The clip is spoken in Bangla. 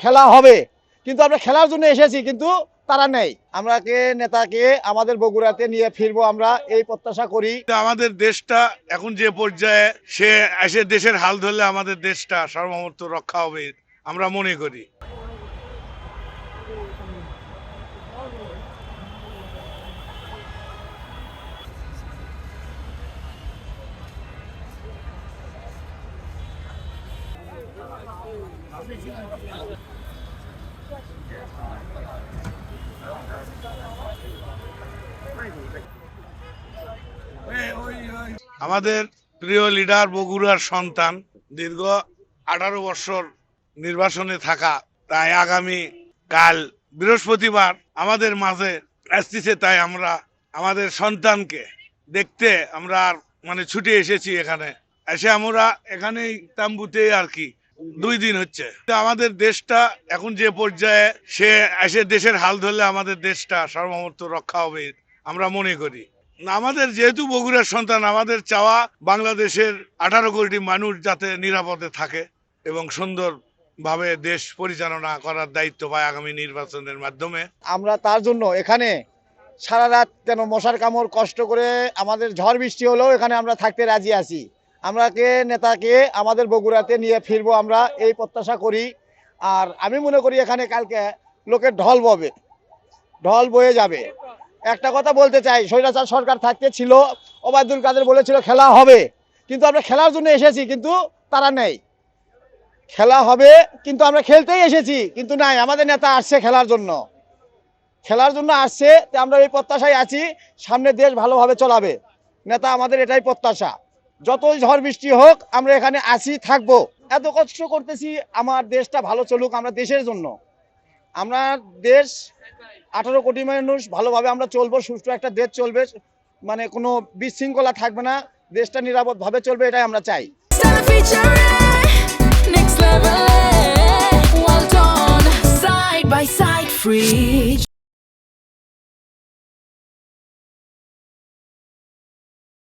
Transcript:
খেলা হবে, কিন্তু আমরা খেলার জন্য এসেছি, কিন্তু তারা নেই। আমরাকে নেতাকে আমাদের বগুড়াতে নিয়ে ফিরবো, আমরা এই প্রত্যাশা করি। আমাদের দেশটা এখন যে পর্যায়ে সে এসে দেশের হাল ধরলে আমাদের দেশটা সার্বভৌমত্ব রক্ষা হবে আমরা মনে করি। আমাদের প্রিয় লিডার বগুড়ার সন্তান, দীর্ঘ 18 বছর নির্বাসনে থাকা, তাই আগামী কাল বৃহস্পতিবার আমাদের মাঝে আসতেছে, তাই আমরা আমাদের সন্তানকে দেখতে আমরা ছুটে এসেছি। এখানে এসে আমরা এখানেই তাম্বুতে আর কি 2 দিন হচ্ছে। আমাদের দেশটা এখন যে পর্যায়ে সে এসে দেশের হাল ধরলে আমাদের দেশটা সার্বভৌমত্ব রক্ষা হবে আমরা মনে করি। আমাদের যেহেতু বগুড়ার সন্তান, আমাদের চাওয়া বাংলাদেশের 18 কোটি মানুষ যাতে নিরাপদে থাকে এবং সুন্দর ভাবে দেশ পরিচালনা করার দায়িত্ব পায় আগামী নির্বাচনের মাধ্যমে। আমরা তার জন্য এখানে সারা রাত কেন মশার কামড় কষ্ট করে আমাদের ঝড় বৃষ্টি হলেও এখানে আমরা থাকতে রাজি আছি। আমরাকে নেতাকে আমাদের বগুড়াতে নিয়ে ফিরবো, আমরা এই প্রত্যাশা করি। আর আমি মনে করি এখানে কালকে লোকের ঢল বয়ে যাবে। একটা কথা বলতে চাই, স্বৈরাচার সরকার থাকতে ছিল, ওবায়দুল কাদের বলেছিল খেলা হবে, কিন্তু আমরা খেলার জন্য এসেছি, কিন্তু তারা নেই। খেলা হবে, কিন্তু আমরা খেলতেই এসেছি, কিন্তু নাই। আমাদের নেতা আসছে খেলার জন্য আসছে। আমরা এই প্রত্যাশায় আছি, সামনে দেশ ভালোভাবে চলাবে। নেতা আমাদের এটাই প্রত্যাশা, যতই ঝড় বৃষ্টি হোক আমরা এখানে আসি, থাকবো। এত কষ্ট করতেছি, আমার দেশটা ভালো চলুক, আমরা দেশের জন্য। আমরা দেশ 18 কোটি মানুষ ভালোভাবে আমরা চলবো, সুষ্ঠু একটা দেশ চলবে, কোনো বিশৃঙ্খলা থাকবে না, দেশটা নিরাপদভাবে চলবে, এটাই আমরা চাই। Well done, side by side, free.